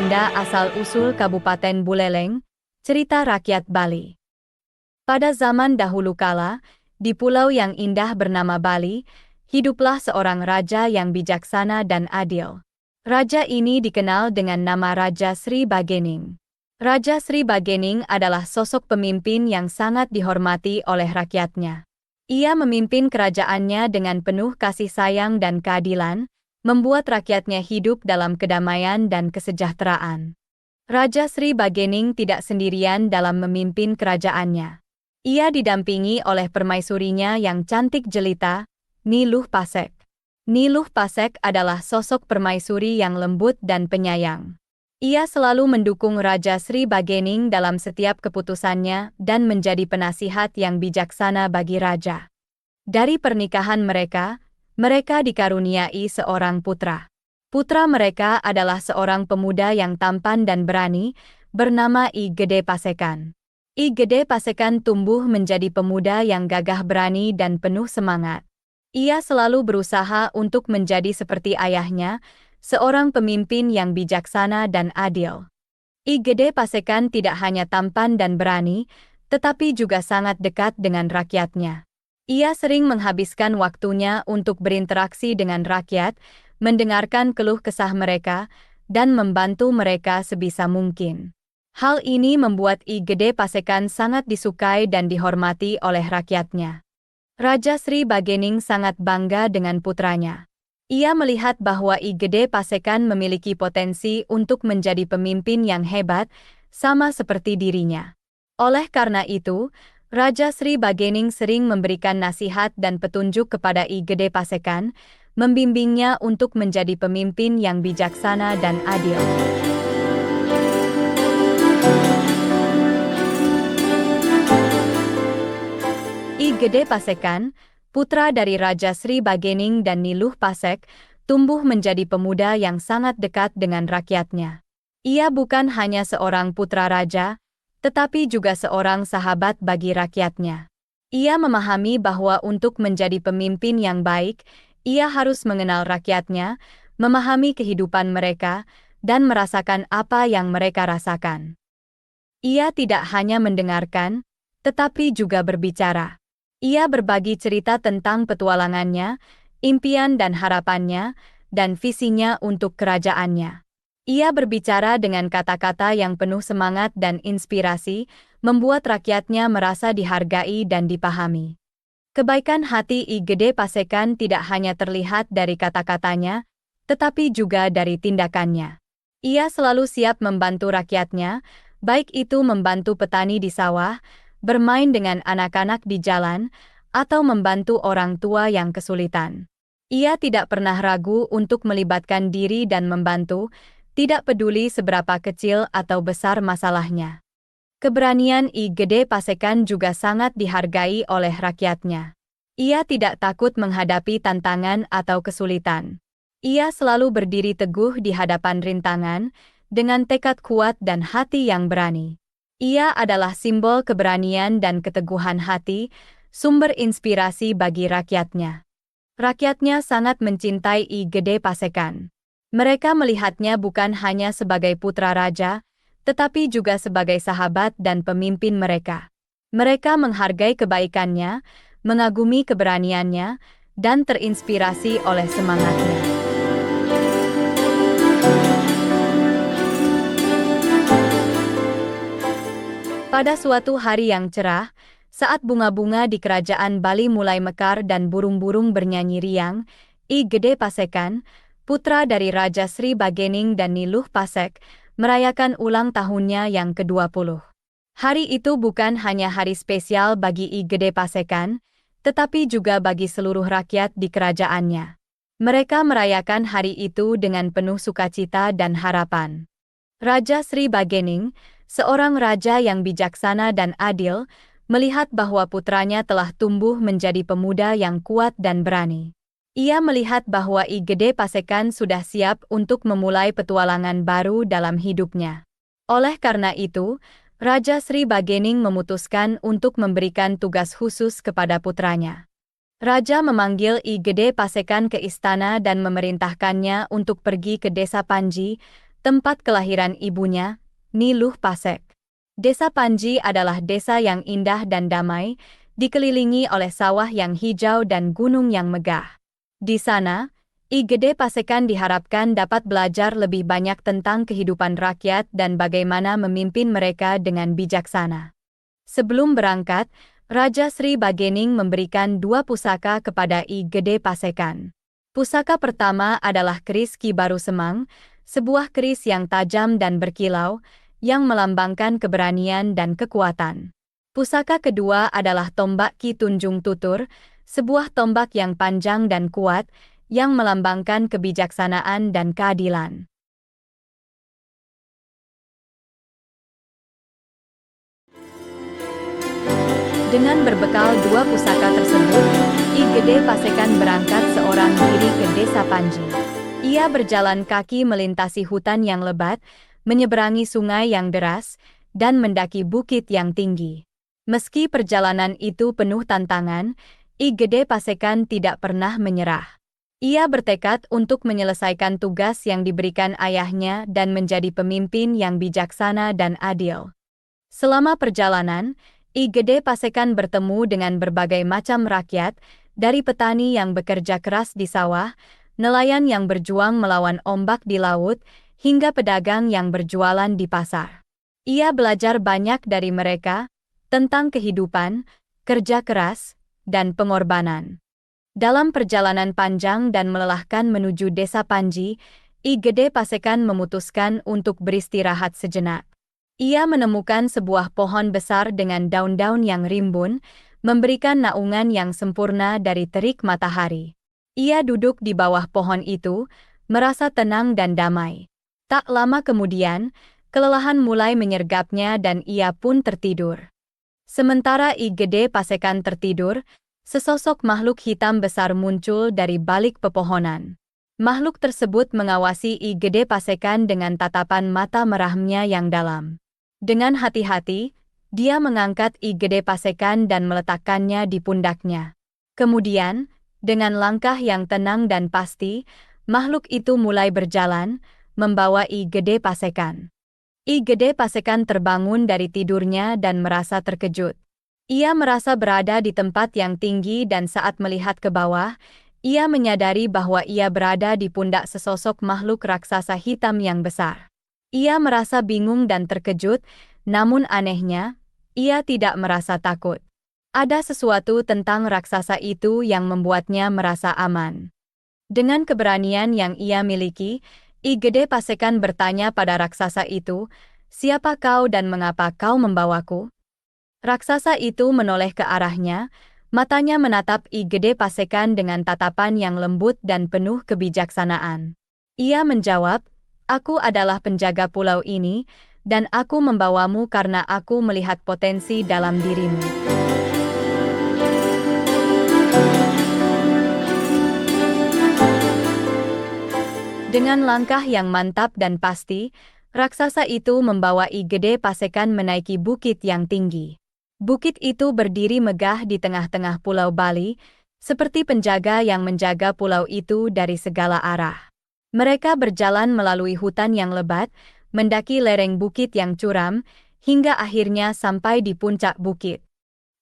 legenda asal-usul Kabupaten Buleleng, cerita rakyat Bali. Pada zaman dahulu kala, di pulau yang indah bernama Bali, hiduplah seorang raja yang bijaksana dan adil. Raja ini dikenal dengan nama Raja Sri Bagening. Raja Sri Bagening adalah sosok pemimpin yang sangat dihormati oleh rakyatnya. Ia memimpin kerajaannya dengan penuh kasih sayang dan keadilan, membuat rakyatnya hidup dalam kedamaian dan kesejahteraan. Raja Sri Bagening tidak sendirian dalam memimpin kerajaannya. Ia didampingi oleh permaisurinya yang cantik jelita, Niluh Pasek. Niluh Pasek adalah sosok permaisuri yang lembut dan penyayang. Ia selalu mendukung Raja Sri Bagening dalam setiap keputusannya dan menjadi penasihat yang bijaksana bagi raja. Dari pernikahan mereka dikaruniai seorang putra. Putra mereka adalah seorang pemuda yang tampan dan berani, bernama I Gede Pasekan. I Gede Pasekan tumbuh menjadi pemuda yang gagah berani dan penuh semangat. Ia selalu berusaha untuk menjadi seperti ayahnya, seorang pemimpin yang bijaksana dan adil. I Gede Pasekan tidak hanya tampan dan berani, tetapi juga sangat dekat dengan rakyatnya. Ia sering menghabiskan waktunya untuk berinteraksi dengan rakyat, mendengarkan keluh kesah mereka, dan membantu mereka sebisa mungkin. Hal ini membuat I Gede Pasekan sangat disukai dan dihormati oleh rakyatnya. Raja Sri Bagening sangat bangga dengan putranya. Ia melihat bahwa I Gede Pasekan memiliki potensi untuk menjadi pemimpin yang hebat, sama seperti dirinya. Oleh karena itu, Raja Sri Bagening sering memberikan nasihat dan petunjuk kepada I Gede Pasekan, membimbingnya untuk menjadi pemimpin yang bijaksana dan adil. I Gede Pasekan, putra dari Raja Sri Bagening dan Niluh Pasek, tumbuh menjadi pemuda yang sangat dekat dengan rakyatnya. Ia bukan hanya seorang putra raja, tetapi juga seorang sahabat bagi rakyatnya. Ia memahami bahwa untuk menjadi pemimpin yang baik, ia harus mengenal rakyatnya, memahami kehidupan mereka, dan merasakan apa yang mereka rasakan. Ia tidak hanya mendengarkan, tetapi juga berbicara. Ia berbagi cerita tentang petualangannya, impian dan harapannya, dan visinya untuk kerajaannya. Ia berbicara dengan kata-kata yang penuh semangat dan inspirasi, membuat rakyatnya merasa dihargai dan dipahami. Kebaikan hati I Gede Pasekan tidak hanya terlihat dari kata-katanya, tetapi juga dari tindakannya. Ia selalu siap membantu rakyatnya, baik itu membantu petani di sawah, bermain dengan anak-anak di jalan, atau membantu orang tua yang kesulitan. Ia tidak pernah ragu untuk melibatkan diri dan membantu, tidak peduli seberapa kecil atau besar masalahnya. Keberanian I Gede Pasekan juga sangat dihargai oleh rakyatnya. Ia tidak takut menghadapi tantangan atau kesulitan. Ia selalu berdiri teguh di hadapan rintangan, dengan tekad kuat dan hati yang berani. Ia adalah simbol keberanian dan keteguhan hati, sumber inspirasi bagi rakyatnya. Rakyatnya sangat mencintai I Gede Pasekan. Mereka melihatnya bukan hanya sebagai putra raja, tetapi juga sebagai sahabat dan pemimpin mereka. Mereka menghargai kebaikannya, mengagumi keberaniannya, dan terinspirasi oleh semangatnya. Pada suatu hari yang cerah, saat bunga-bunga di kerajaan Bali mulai mekar dan burung-burung bernyanyi riang, I Gede Pasekan, putra dari Raja Sri Bagening dan Niluh Pasek, merayakan ulang tahunnya yang ke-20. Hari itu bukan hanya hari spesial bagi I Gede Pasekan, tetapi juga bagi seluruh rakyat di kerajaannya. Mereka merayakan hari itu dengan penuh sukacita dan harapan. Raja Sri Bagening, seorang raja yang bijaksana dan adil, melihat bahwa putranya telah tumbuh menjadi pemuda yang kuat dan berani. Ia melihat bahwa I Gede Pasekan sudah siap untuk memulai petualangan baru dalam hidupnya. Oleh karena itu, Raja Sri Bagening memutuskan untuk memberikan tugas khusus kepada putranya. Raja memanggil I Gede Pasekan ke istana dan memerintahkannya untuk pergi ke desa Panji, tempat kelahiran ibunya, Niluh Pasek. Desa Panji adalah desa yang indah dan damai, dikelilingi oleh sawah yang hijau dan gunung yang megah. Di sana, I Gede Pasekan diharapkan dapat belajar lebih banyak tentang kehidupan rakyat dan bagaimana memimpin mereka dengan bijaksana. Sebelum berangkat, Raja Sri Bagening memberikan 2 pusaka kepada I Gede Pasekan. Pusaka pertama adalah keris Ki Baru Semang, sebuah keris yang tajam dan berkilau, yang melambangkan keberanian dan kekuatan. Pusaka kedua adalah tombak Ki Tunjung Tutur, sebuah tombak yang panjang dan kuat, yang melambangkan kebijaksanaan dan keadilan. Dengan berbekal 2 pusaka tersebut, I Gede Pasekan berangkat seorang diri ke desa Panji. Ia berjalan kaki melintasi hutan yang lebat, menyeberangi sungai yang deras, dan mendaki bukit yang tinggi. Meski perjalanan itu penuh tantangan, I Gede Pasekan tidak pernah menyerah. Ia bertekad untuk menyelesaikan tugas yang diberikan ayahnya dan menjadi pemimpin yang bijaksana dan adil. Selama perjalanan, I Gede Pasekan bertemu dengan berbagai macam rakyat, dari petani yang bekerja keras di sawah, nelayan yang berjuang melawan ombak di laut, hingga pedagang yang berjualan di pasar. Ia belajar banyak dari mereka, tentang kehidupan, kerja keras, dan pengorbanan. Dalam perjalanan panjang dan melelahkan menuju desa Panji, I Gede Pasekan memutuskan untuk beristirahat sejenak. Ia menemukan sebuah pohon besar dengan daun-daun yang rimbun, memberikan naungan yang sempurna dari terik matahari. Ia duduk di bawah pohon itu, merasa tenang dan damai. Tak lama kemudian, kelelahan mulai menyergapnya dan ia pun tertidur. Sementara I Gede Pasekan tertidur, sesosok makhluk hitam besar muncul dari balik pepohonan. Makhluk tersebut mengawasi I Gede Pasekan dengan tatapan mata merahnya yang dalam. Dengan hati-hati, dia mengangkat I Gede Pasekan dan meletakkannya di pundaknya. Kemudian, dengan langkah yang tenang dan pasti, makhluk itu mulai berjalan, membawa I Gede Pasekan. I Gede Pasekan terbangun dari tidurnya dan merasa terkejut. Ia merasa berada di tempat yang tinggi dan saat melihat ke bawah, ia menyadari bahwa ia berada di pundak sesosok makhluk raksasa hitam yang besar. Ia merasa bingung dan terkejut, namun anehnya, ia tidak merasa takut. Ada sesuatu tentang raksasa itu yang membuatnya merasa aman. Dengan keberanian yang ia miliki, I Gede Pasekan bertanya pada raksasa itu, "Siapa kau dan mengapa kau membawaku?" Raksasa itu menoleh ke arahnya, matanya menatap I Gede Pasekan dengan tatapan yang lembut dan penuh kebijaksanaan. Ia menjawab, "Aku adalah penjaga pulau ini, dan aku membawamu karena aku melihat potensi dalam dirimu." Dengan langkah yang mantap dan pasti, raksasa itu membawa I Gede Pasekan menaiki bukit yang tinggi. Bukit itu berdiri megah di tengah-tengah Pulau Bali, seperti penjaga yang menjaga pulau itu dari segala arah. Mereka berjalan melalui hutan yang lebat, mendaki lereng bukit yang curam, hingga akhirnya sampai di puncak bukit.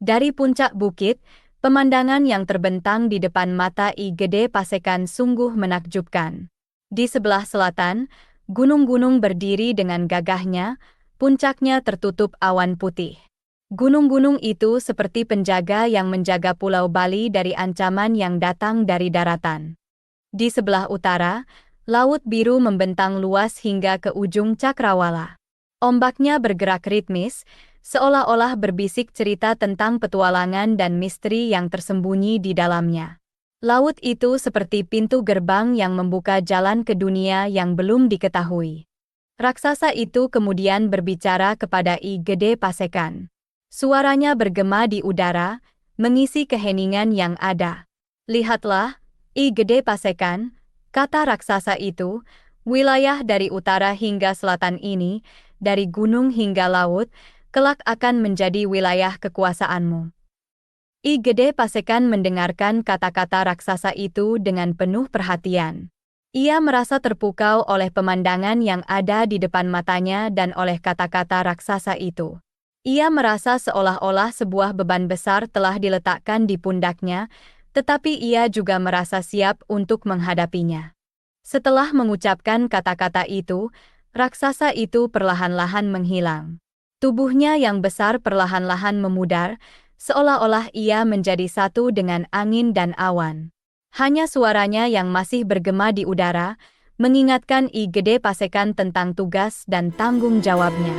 Dari puncak bukit, pemandangan yang terbentang di depan mata I Gede Pasekan sungguh menakjubkan. Di sebelah selatan, gunung-gunung berdiri dengan gagahnya, puncaknya tertutup awan putih. Gunung-gunung itu seperti penjaga yang menjaga Pulau Bali dari ancaman yang datang dari daratan. Di sebelah utara, laut biru membentang luas hingga ke ujung cakrawala. Ombaknya bergerak ritmis, seolah-olah berbisik cerita tentang petualangan dan misteri yang tersembunyi di dalamnya. Laut itu seperti pintu gerbang yang membuka jalan ke dunia yang belum diketahui. Raksasa itu kemudian berbicara kepada I Gede Pasekan. Suaranya bergema di udara, mengisi keheningan yang ada. "Lihatlah, I Gede Pasekan," kata raksasa itu, "wilayah dari utara hingga selatan ini, dari gunung hingga laut, kelak akan menjadi wilayah kekuasaanmu." I Gede Pasekan mendengarkan kata-kata raksasa itu dengan penuh perhatian. Ia merasa terpukau oleh pemandangan yang ada di depan matanya dan oleh kata-kata raksasa itu. Ia merasa seolah-olah sebuah beban besar telah diletakkan di pundaknya, tetapi ia juga merasa siap untuk menghadapinya. Setelah mengucapkan kata-kata itu, raksasa itu perlahan-lahan menghilang. Tubuhnya yang besar perlahan-lahan memudar, seolah-olah ia menjadi satu dengan angin dan awan. Hanya suaranya yang masih bergema di udara, mengingatkan I Gede Pasekan tentang tugas dan tanggung jawabnya.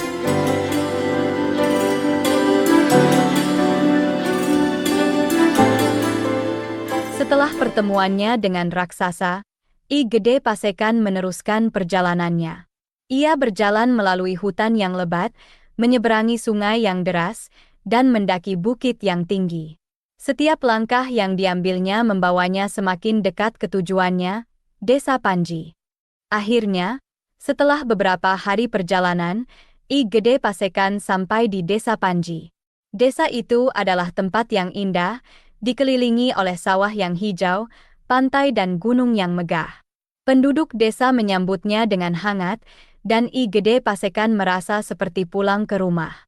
Setelah pertemuannya dengan raksasa, I Gede Pasekan meneruskan perjalanannya. Ia berjalan melalui hutan yang lebat, menyeberangi sungai yang deras, dan mendaki bukit yang tinggi. Setiap langkah yang diambilnya membawanya semakin dekat ke tujuannya, Desa Panji. Akhirnya, setelah beberapa hari perjalanan, I Gede Pasekan sampai di Desa Panji. Desa itu adalah tempat yang indah, dikelilingi oleh sawah yang hijau, pantai dan gunung yang megah. Penduduk desa menyambutnya dengan hangat, dan I Gede Pasekan merasa seperti pulang ke rumah.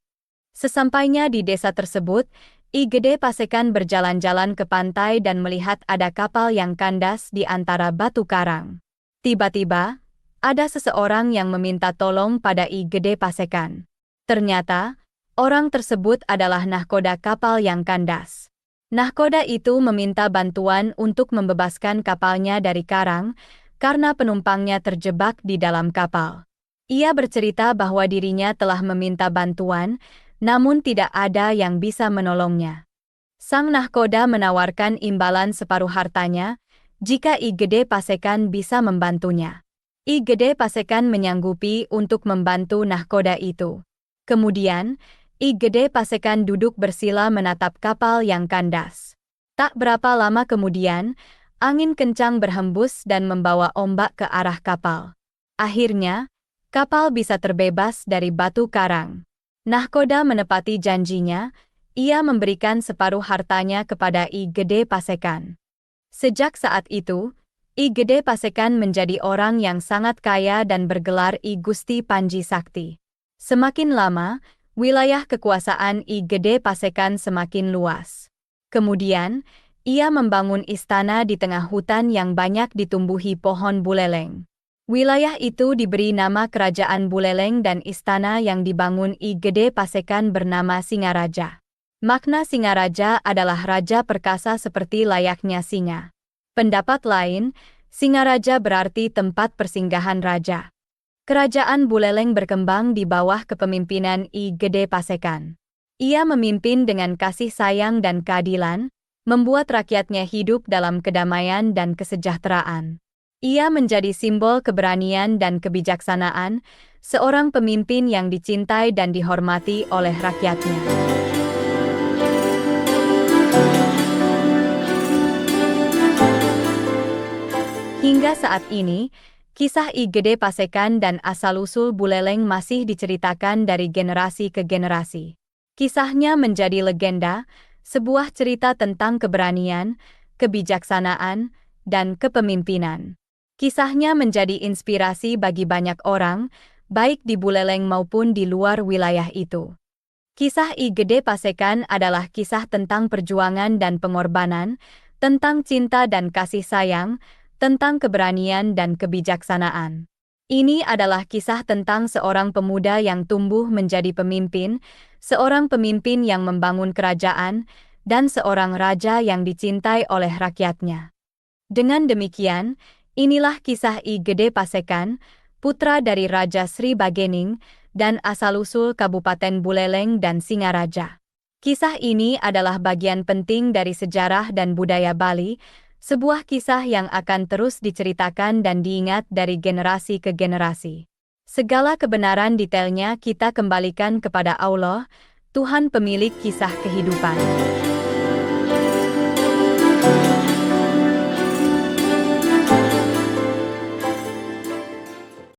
Sesampainya di desa tersebut, I Gede Pasekan berjalan-jalan ke pantai dan melihat ada kapal yang kandas di antara batu karang. Tiba-tiba, ada seseorang yang meminta tolong pada I Gede Pasekan. Ternyata, orang tersebut adalah nahkoda kapal yang kandas. Nahkoda itu meminta bantuan untuk membebaskan kapalnya dari karang, karena penumpangnya terjebak di dalam kapal. Ia bercerita bahwa dirinya telah meminta bantuan, namun tidak ada yang bisa menolongnya. Sang nahkoda menawarkan imbalan separuh hartanya, jika I Gede Pasekan bisa membantunya. I Gede Pasekan menyanggupi untuk membantu nahkoda itu. Kemudian, I Gede Pasekan duduk bersila menatap kapal yang kandas. Tak berapa lama kemudian, angin kencang berhembus dan membawa ombak ke arah kapal. Akhirnya, kapal bisa terbebas dari batu karang. Nahkoda menepati janjinya, ia memberikan separuh hartanya kepada I Gede Pasekan. Sejak saat itu, I Gede Pasekan menjadi orang yang sangat kaya dan bergelar I Gusti Panji Sakti. Semakin lama, wilayah kekuasaan I Gede Pasekan semakin luas. Kemudian, ia membangun istana di tengah hutan yang banyak ditumbuhi pohon buleleng. Wilayah itu diberi nama Kerajaan Buleleng dan istana yang dibangun I Gede Pasekan bernama Singaraja. Makna Singaraja adalah raja perkasa seperti layaknya singa. Pendapat lain, Singaraja berarti tempat persinggahan raja. Kerajaan Buleleng berkembang di bawah kepemimpinan I Gede Pasekan. Ia memimpin dengan kasih sayang dan keadilan, membuat rakyatnya hidup dalam kedamaian dan kesejahteraan. Ia menjadi simbol keberanian dan kebijaksanaan, seorang pemimpin yang dicintai dan dihormati oleh rakyatnya. Hingga saat ini, kisah I Gede Pasekan dan asal-usul Buleleng masih diceritakan dari generasi ke generasi. Kisahnya menjadi legenda, sebuah cerita tentang keberanian, kebijaksanaan, dan kepemimpinan. Kisahnya menjadi inspirasi bagi banyak orang, baik di Buleleng maupun di luar wilayah itu. Kisah I Gede Pasekan adalah kisah tentang perjuangan dan pengorbanan, tentang cinta dan kasih sayang, tentang keberanian dan kebijaksanaan. Ini adalah kisah tentang seorang pemuda yang tumbuh menjadi pemimpin, seorang pemimpin yang membangun kerajaan, dan seorang raja yang dicintai oleh rakyatnya. Dengan demikian, inilah kisah I Gede Pasekan, putra dari Raja Sri Bagening, dan asal-usul Kabupaten Buleleng dan Singaraja. Kisah ini adalah bagian penting dari sejarah dan budaya Bali, sebuah kisah yang akan terus diceritakan dan diingat dari generasi ke generasi. Segala kebenaran detailnya kita kembalikan kepada Allah, Tuhan pemilik kisah kehidupan.